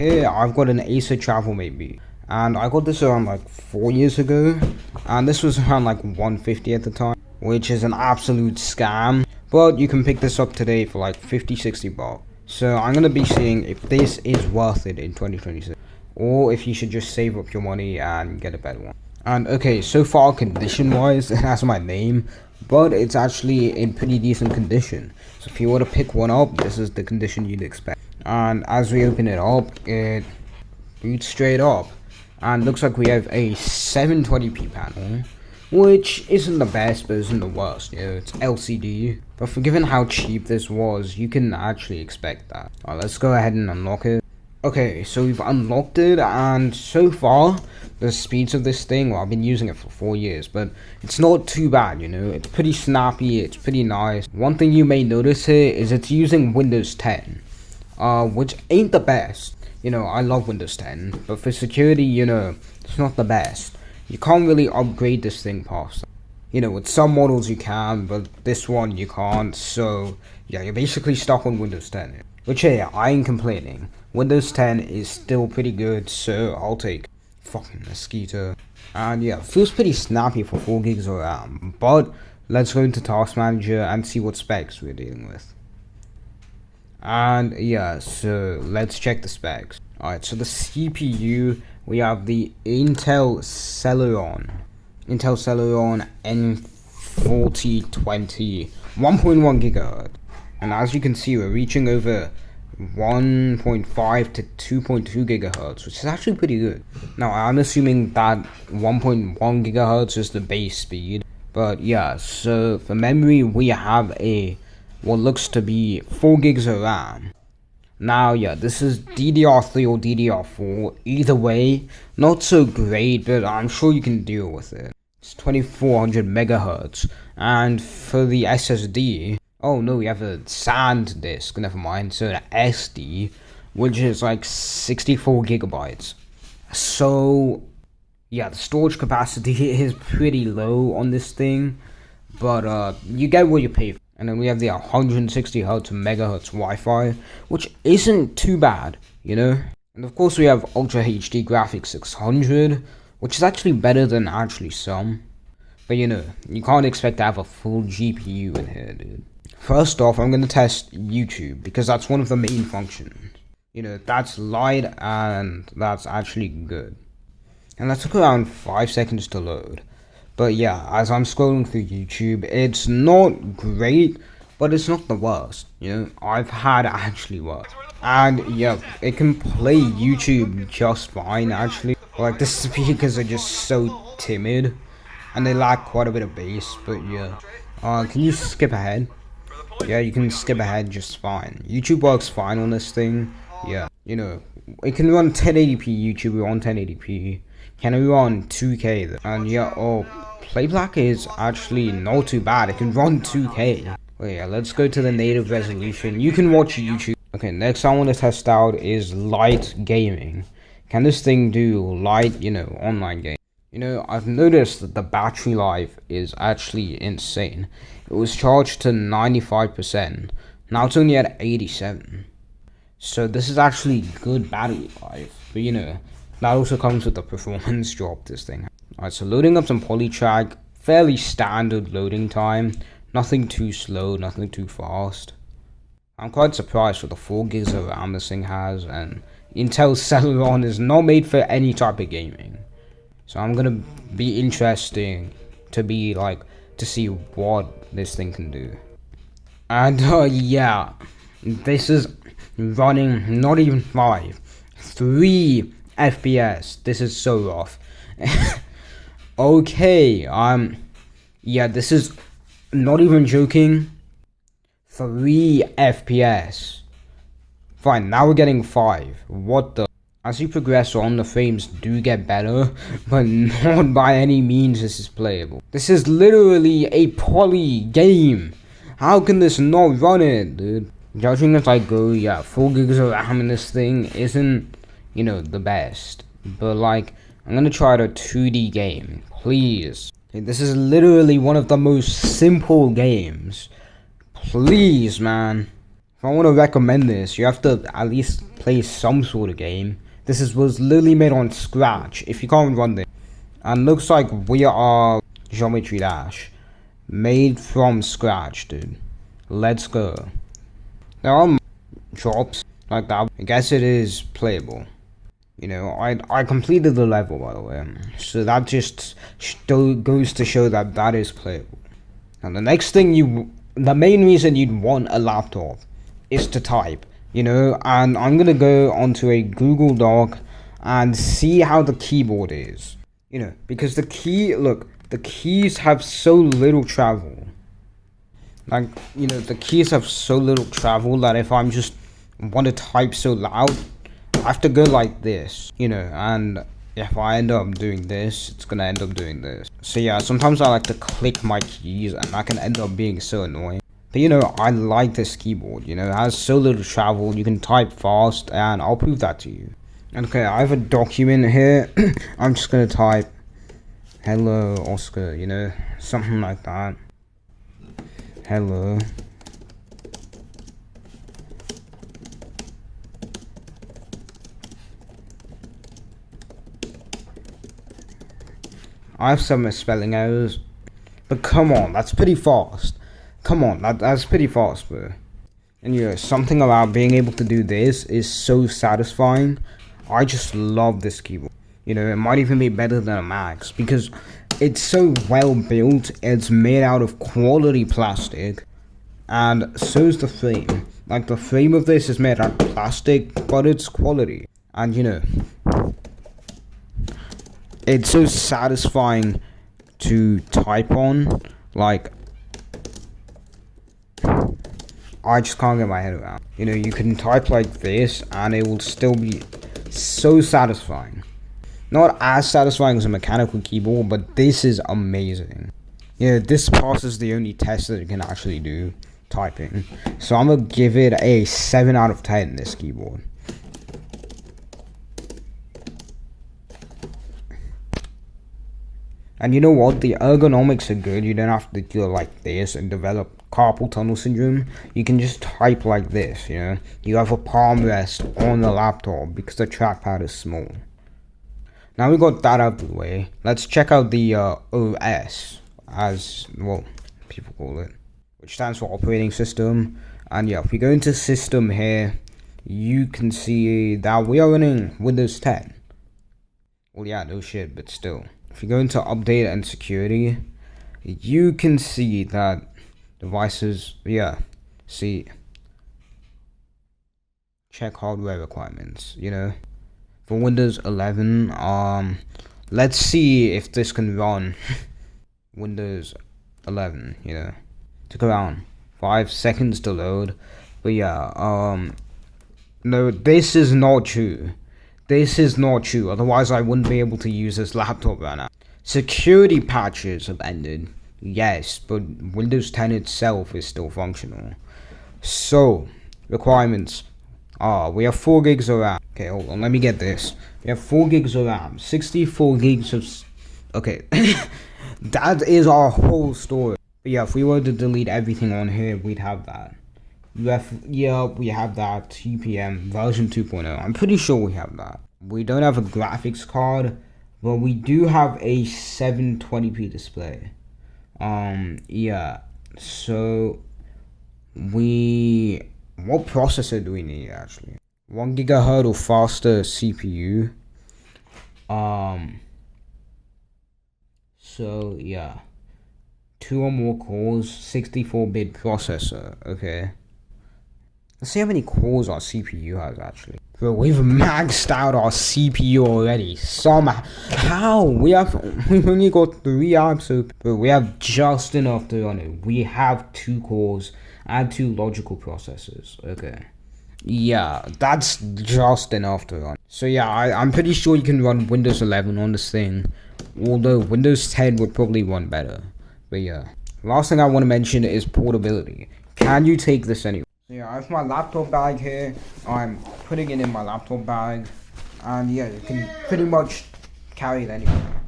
Here I've got an Acer travel maybe, and I got this around like 4 years ago, and this was around like 150 at the time, which is an absolute scam. But you can pick this up today for like 50-60 bucks. So I'm gonna be seeing if this is worth it in 2026, or if you should just save up your money and get a better one. And okay, so far condition wise, it has my name, but it's actually in pretty decent condition. So if you were to pick one up, this is the condition you'd expect. And as we open it up, it boots straight up, and looks like we have a 720p panel, which isn't the best but isn't the worst. It's LCD, but for given how cheap this was, you can actually expect that. Alright, let's go ahead and unlock it. Okay, so we've unlocked it, and so far the speeds of this thing, well, I've been using it for 4 years, but it's not too bad. It's pretty snappy, it's pretty nice. One thing you may notice here is it's using Windows 10, which ain't the best. I love Windows 10, but for security, it's not the best. You can't really upgrade this thing past that. With some models you can, but this one you can't, so yeah, you're basically stuck on Windows 10. Which, hey, I ain't complaining. Windows 10 is still pretty good, so I'll take fucking mosquito. And yeah, it feels pretty snappy for 4 gigs of RAM, but let's go into Task Manager and see what specs we're dealing with. And yeah, so let's check the specs. Alright, so the CPU, we have the Intel Celeron N4020 1.1 GHz. And as you can see, we're reaching over 1.5 to 2.2 gigahertz, which is actually pretty good. Now, I'm assuming that 1.1 gigahertz is the base speed, but yeah, so for memory, we have what looks to be 4 gigs of RAM. Now, yeah, this is DDR3 or DDR4. Either way, not so great, but I'm sure you can deal with it. It's 2400 megahertz, and for the SSD, oh no, we have a SAN disk, never mind, so the SD, which is like 64 gigabytes. So, yeah, the storage capacity is pretty low on this thing, but you get what you pay for. And then we have the 160 Hz megahertz Wi-Fi, which isn't too bad, And of course we have Ultra HD Graphics 600, which is actually better than actually some. But you can't expect to have a full GPU in here, dude. First off, I'm going to test YouTube, because that's one of the main functions. That's light, and that's actually good. And that took around 5 seconds to load. But yeah, as I'm scrolling through YouTube, it's not great, but it's not the worst. I've had actually worse. And yeah, it can play YouTube just fine, actually. Like, the speakers are just so timid, and they lack quite a bit of bass, but yeah. Can you skip ahead? Yeah, you can skip ahead just fine. YouTube works fine on this thing. Yeah, it can run 1080p YouTube on 1080p. Can it run 2K though? And yeah, Playback is actually not too bad. It can run 2K. Wait, yeah, let's go to the native resolution. You can watch YouTube. Okay, next I want to test out is light gaming. Can this thing do light, online game? I've noticed that the battery life is actually insane. It was charged to 95%. Now it's only at 87. So this is actually good battery life. But that also comes with the performance drop this thing. Alright, so loading up some polytrack, fairly standard loading time. Nothing too slow, nothing too fast. I'm quite surprised with the 4 gigs of RAM this thing has, and Intel Celeron is not made for any type of gaming. So I'm gonna be interesting to see what this thing can do. And yeah, this is running not even 3 FPS. This is so rough. Okay, yeah, this is not even joking. 3 FPS. Fine, now we're getting 5. What the? As you progress on, the frames do get better, but not by any means this is playable. This is literally a poly game. How can this not run it, dude? Judging as I go, yeah, 4 gigs of RAM in this thing isn't, the best. But I'm gonna try a 2D game, please. Okay, this is literally one of the most simple games. Please, man. if I want to recommend this, you have to at least play some sort of game. Was literally made on Scratch. If you can't run this, and looks like we are Geometry Dash, made from scratch, dude. Let's go. There are drops like that. I guess it is playable. You know, I completed the level, by the way, so that just goes to show that that is playable. And the next thing the main reason you'd want a laptop is to type, you know, and I'm gonna go onto a Google Doc and see how the keyboard is, you know, because the keys have so little travel. Like, you know, the keys have so little travel that if I'm just want to type so loud, I have to go like this, you know, and if I end up doing this, it's gonna end up doing this. So yeah, sometimes I like to click my keys and that can end up being so annoying. But you know, I like this keyboard, you know, it has so little travel, you can type fast, and I'll prove that to you. Okay, I have a document here. I'm just gonna type hello Oscar, you know, something like that. Hello. I have some spelling errors, but come on, that's pretty fast. Come on, that's pretty fast, bro. And yeah, something about being able to do this is so satisfying. I just love this keyboard. You know, it might even be better than a Mac's because it's so well built. It's made out of quality plastic, and so is the frame. Like, the frame of this is made out of plastic, but it's quality. And you know, it's so satisfying to type on. Like, I just can't get my head around. You know, you can type like this and it will still be so satisfying. Not as satisfying as a mechanical keyboard, but this is amazing. Yeah, this passes the only test that you can actually do, typing. So I'm gonna give it a 7 out of 10, this keyboard. And you know what? The ergonomics are good. You don't have to go like this and develop carpal tunnel syndrome. You can just type like this, you know? You have a palm rest on the laptop because the trackpad is small. Now we got that out of the way. Let's check out the OS, as, well, people call it, which stands for operating system. And yeah, if we go into system here, you can see that we are running Windows 10. Well, yeah, no shit, but still. If you go into update and security, you can see that devices, yeah, see, check hardware requirements, you know, for Windows 11, let's see if this can run Windows 11, you know, took around 5 seconds to load, but yeah, no, this is not true. This is not true, otherwise I wouldn't be able to use this laptop right now. Security patches have ended, yes, but Windows 10 itself is still functional. So, requirements are, we have 4 gigs of RAM. Okay, hold on, let me get this. We have 4 gigs of RAM, 64 gigs of... Okay, that is our whole storage. But yeah, if we were to delete everything on here, we'd have that. Yeah, we have that TPM version 2.0. I'm pretty sure we have that. We don't have a graphics card, but we do have a 720p display. Yeah. So what processor do we need actually? 1 gigahertz or faster CPU. So yeah. 2 or more cores, 64-bit processor. Okay. Let's see how many cores our CPU has actually. Bro, we've maxed out our CPU already. Somehow. How? We've only got 3 apps open. But we have just enough to run it. We have 2 cores and 2 logical processors. Okay. Yeah, that's just enough to run. So yeah, I'm pretty sure you can run Windows 11 on this thing. Although Windows 10 would probably run better. But yeah. Last thing I want to mention is portability. Can you take this anywhere? Yeah, I have my laptop bag here. I'm putting it in my laptop bag, and yeah, you can pretty much carry it anywhere.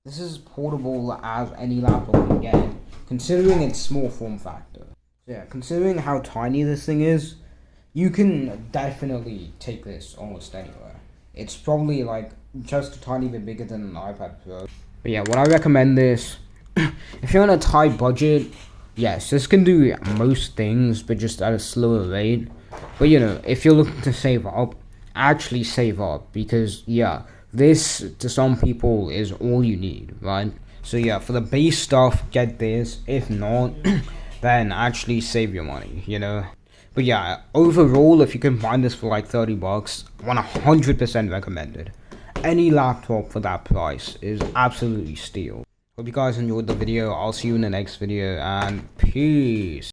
This is portable as any laptop can get, considering its small form factor. Yeah, considering how tiny this thing is, you can definitely take this almost anywhere. It's probably like just a tiny bit bigger than an iPad Pro. But yeah, would I recommend this? If you're on a tight budget, yes, this can do most things, but just at a slower rate. But you know, if you're looking to save up, actually save up, because yeah, this to some people is all you need, right? So yeah, for the base stuff, get this. If not, then actually save your money, you know. But yeah, overall, if you can find this for like 30 bucks, 100% recommended. Any laptop for that price is absolutely steal. Hope you guys enjoyed the video. I'll see you in the next video, and peace.